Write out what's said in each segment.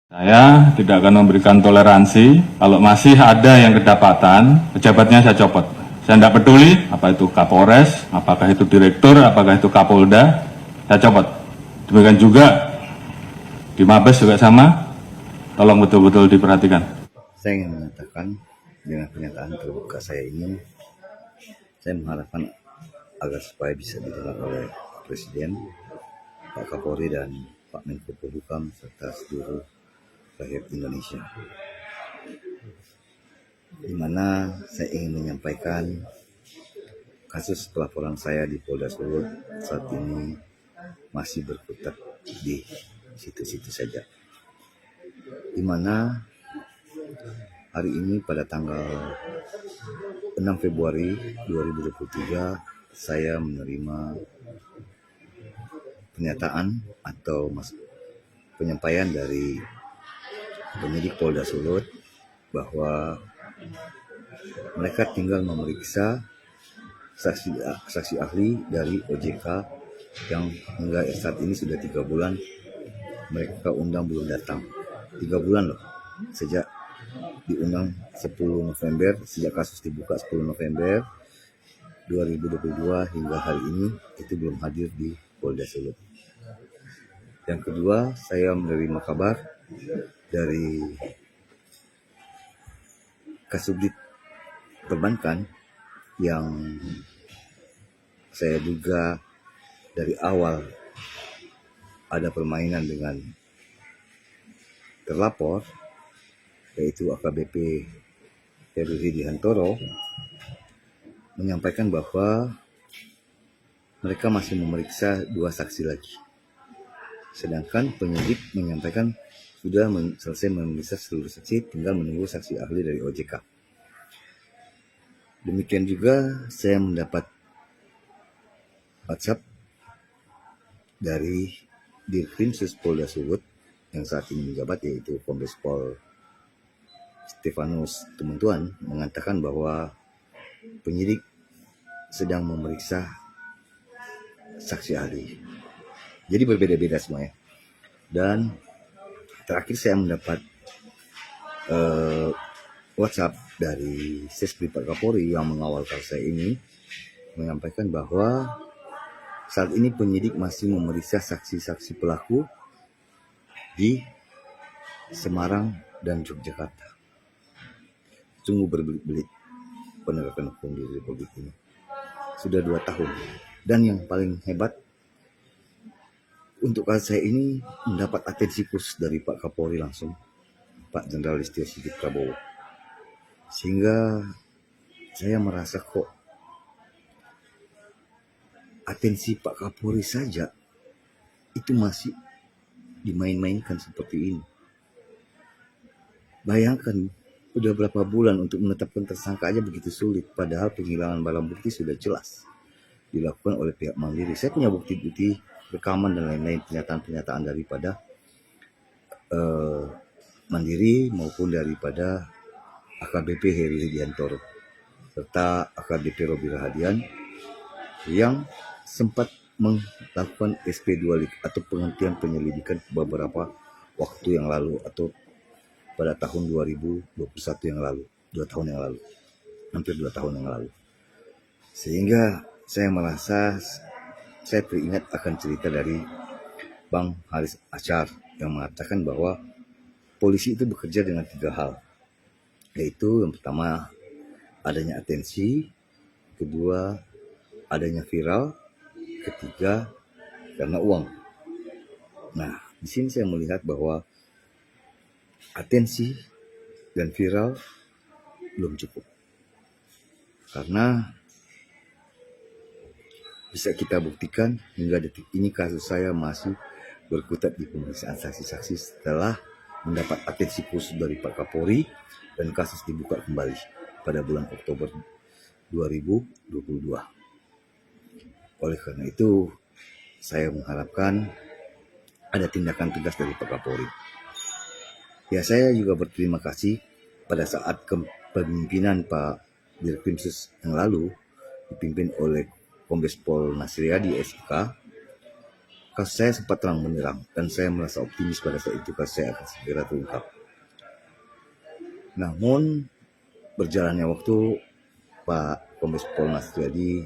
Saya tidak akan memberikan toleransi kalau masih ada yang kedapatan, pejabatnya saya copot. Saya tidak peduli apa itu Kapolres, apakah itu Direktur, apakah itu Kapolda, saya copot. Demikian juga di Mabes juga sama, tolong betul-betul diperhatikan. Saya ingin mengatakan dengan pernyataan terbuka saya ini, saya mengharapkan agar supaya bisa didengar oleh Pak Presiden, Pak Kapolri dan Pak Menko Polhukam serta seluruh rakyat Indonesia. Di mana saya ingin menyampaikan kasus pelaporan saya di Polda Sulut saat ini masih berkutat di situ-situ saja. Di mana hari ini pada tanggal 6 Februari 2023 saya menerima pernyataan atau penyampaian dari penyidik Polda Sulut bahwa mereka tinggal memeriksa saksi ahli dari OJK yang hingga saat ini sudah 3 bulan mereka undang belum datang. 3 bulan loh, sejak diundang 10 November, sejak kasus dibuka 10 November 2022 hingga hari ini itu belum hadir di Polda Sulut. Yang kedua, saya menerima kabar dari Kasubdit Perbankan yang saya duga dari awal ada permainan dengan terlapor, yaitu AKBP Heru Hidihantoro, menyampaikan bahwa mereka masih memeriksa 2 saksi lagi. Sedangkan penyidik menyampaikan sudah selesai memeriksa seluruh saksi, tinggal menunggu saksi ahli dari OJK. Demikian juga saya mendapat WhatsApp dari Dirkrimsus Polda Sulut yang saat ini menjabat, yaitu Kombes Pol Stefanus Tumuntuan, mengatakan bahwa penyidik sedang memeriksa saksi ahli. Jadi berbeda-beda semuanya. Dan terakhir saya mendapat WhatsApp dari Sesbid Pak Kapolri yang mengawal kasus saya ini, menyampaikan bahwa saat ini penyidik masih memeriksa saksi-saksi pelaku di Semarang dan Yogyakarta. Sungguh berbelit-belit penegakan hukum di Republik ini. Sudah 2 tahun. Dan yang paling hebat, untuk kasus saya ini mendapat atensi khusus dari Pak Kapolri langsung, Pak Jenderal Listio Sigit Prabowo. Sehingga saya merasa kok atensi Pak Kapolri saja itu masih dimain-mainkan seperti ini. Bayangkan, udah berapa bulan untuk menetapkan tersangka aja begitu sulit, padahal penghilangan barang bukti sudah jelas dilakukan oleh pihak Mandiri. Saya punya bukti-bukti rekaman dan lain-lain, pernyataan-pernyataan daripada Mandiri maupun daripada AKBP Heru Hidihantoro serta AKBP Robi Rahadian yang sempat melakukan SP2 atau penghentian penyelidikan beberapa waktu yang lalu atau pada tahun 2021 yang lalu, 2 tahun yang lalu, hampir 2 tahun yang lalu. Sehingga saya merasa saya teringat akan cerita dari Bang Haris Ashar yang mengatakan bahwa polisi itu bekerja dengan 3 hal, yaitu yang pertama adanya atensi, kedua adanya viral, ketiga karena uang. Nah, di sini saya melihat bahwa atensi dan viral belum cukup, karena bisa kita buktikan hingga detik ini kasus saya masih berkutat di pemeriksaan saksi-saksi setelah mendapat atensi khusus dari Pak Kapolri dan kasus dibuka kembali pada bulan Oktober 2022. Oleh karena itu, saya mengharapkan ada tindakan tegas dari Pak Kapolri. Ya, saya juga berterima kasih pada saat kepemimpinan Pak Dirkrimsus yang lalu dipimpin oleh Kombes Pol Nasriadi SIK, kasus saya sempat terang benderang dan saya merasa optimis pada saat itu kasus saya akan segera terungkap. Namun berjalannya waktu, Pak Kombes Pol Mas Triadi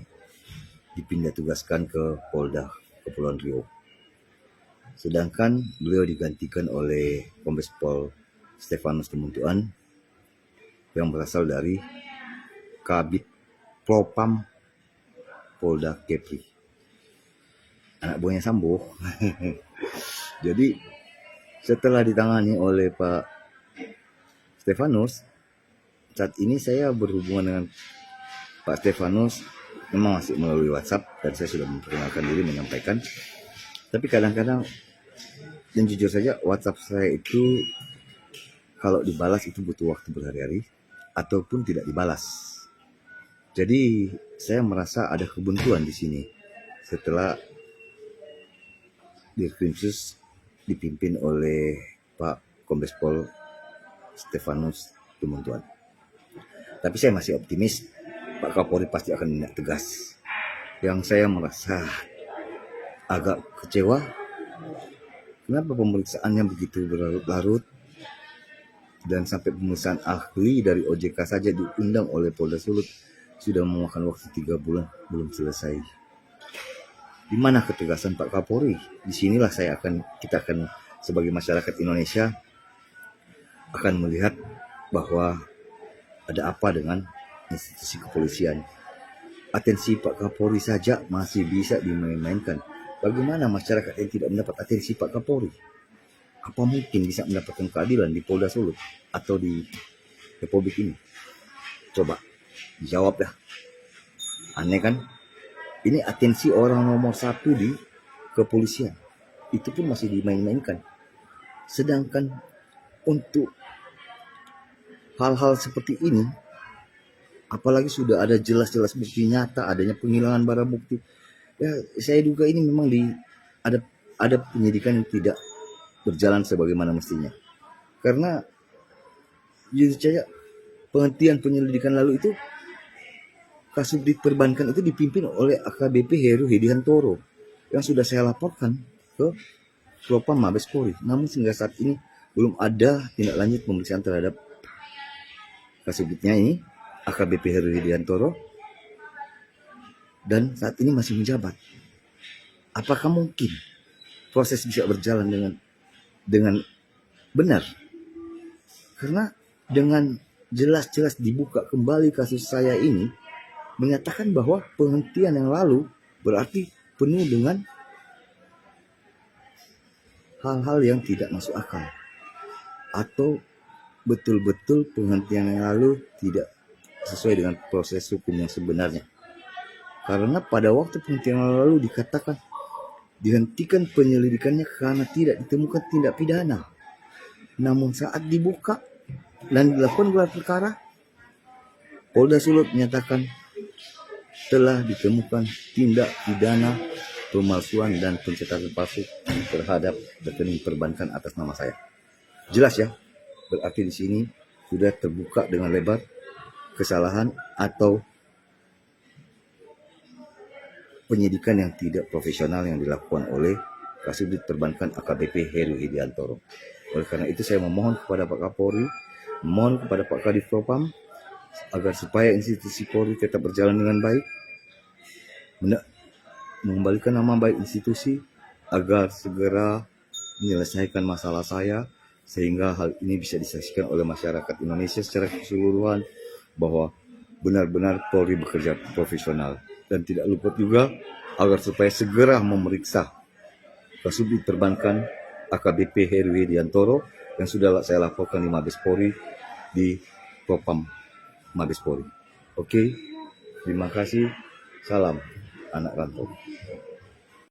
dipindah tugaskan ke Polda Kepulauan Riau. Sedangkan beliau digantikan oleh Kombes Pol Stefanus Tumuntuan yang berasal dari Kabid Propam Polda Kepri, anak buahnya Sambo. Jadi setelah ditangani oleh Pak Stefanus, saat ini saya berhubungan dengan Pak Stefanus memang masih melalui WhatsApp dan saya sudah memperkenalkan diri menyampaikan. Tapi kadang-kadang dan jujur saja WhatsApp saya itu kalau dibalas itu butuh waktu berhari-hari ataupun tidak dibalas. Jadi saya merasa ada kebuntuan di sini setelah Dirkrimsus dipimpin oleh Pak Kombes Pol Stefanus Tumuntuan. Tapi saya masih optimis Pak Kapolri pasti akan menindak tegas. Yang saya merasa agak kecewa, kenapa pemeriksaannya begitu berlarut-larut dan sampai pemeriksaan ahli dari OJK saja diundang oleh Polda Sulut sudah memakan waktu 3 bulan belum selesai. Di mana ketegasan Pak Kapolri? Disinilah kita akan sebagai masyarakat Indonesia akan melihat bahwa ada apa dengan institusi kepolisian. Atensi Pak Kapolri saja masih bisa dimain-mainkan. Bagaimana masyarakat yang tidak mendapat atensi Pak Kapolri? Apa mungkin bisa mendapatkan keadilan di Polda Sulut atau di Republik ini? Coba dijawab dah. Aneh kan? Ini atensi orang nomor 1 di kepolisian. Itu pun masih dimain-mainkan. Sedangkan untuk hal-hal seperti ini, apalagi sudah ada jelas-jelas bukti nyata adanya penghilangan barang bukti, ya saya duga ini memang ada penyidikan yang tidak berjalan sebagaimana mestinya. Karena jujur saja penghentian penyelidikan lalu itu Kasubdit Perbankan itu dipimpin oleh AKBP Heru Hediantoro yang sudah saya laporkan ke Propam Mabes Polri. Namun sehingga saat ini belum ada tindak lanjut pemeriksaan terhadap Kasubditnya ini, AKBP Heru Hediantoro, dan saat ini masih menjabat. Apakah mungkin proses bisa berjalan dengan benar? Karena dengan jelas-jelas dibuka kembali kasus saya ini, menyatakan bahwa penghentian yang lalu berarti penuh dengan hal-hal yang tidak masuk akal. Atau betul-betul penghentian yang lalu tidak sesuai dengan proses hukum yang sebenarnya. Karena pada waktu penghentian yang lalu dikatakan dihentikan penyelidikannya karena tidak ditemukan tindak pidana. Namun saat dibuka dan dilakukan gelar perkara, Polda Sulut menyatakan telah ditemukan tindak pidana pemalsuan dan pencetakan palsu terhadap rekening perbankan atas nama saya. Jelas ya, berarti di sini sudah terbuka dengan lebar kesalahan atau penyidikan yang tidak profesional yang dilakukan oleh Kasubdit Perbankan AKBP Heru Hediantoro. Oleh karena itu saya memohon kepada Pak Kapolri, memohon kepada Pak Kadif Propam agar supaya institusi Polri tetap berjalan dengan baik, mengembalikan nama baik institusi agar segera menyelesaikan masalah saya sehingga hal ini bisa disaksikan oleh masyarakat Indonesia secara keseluruhan bahwa benar-benar Polri bekerja profesional. Dan tidak lupa juga agar supaya segera memeriksa Kasubdit Perbankan AKBP Heru Hediantoro yang sudah saya laporkan di Mabes Polri di Propam Mabes Polri. Oke, terima kasih. Salam anak rantau.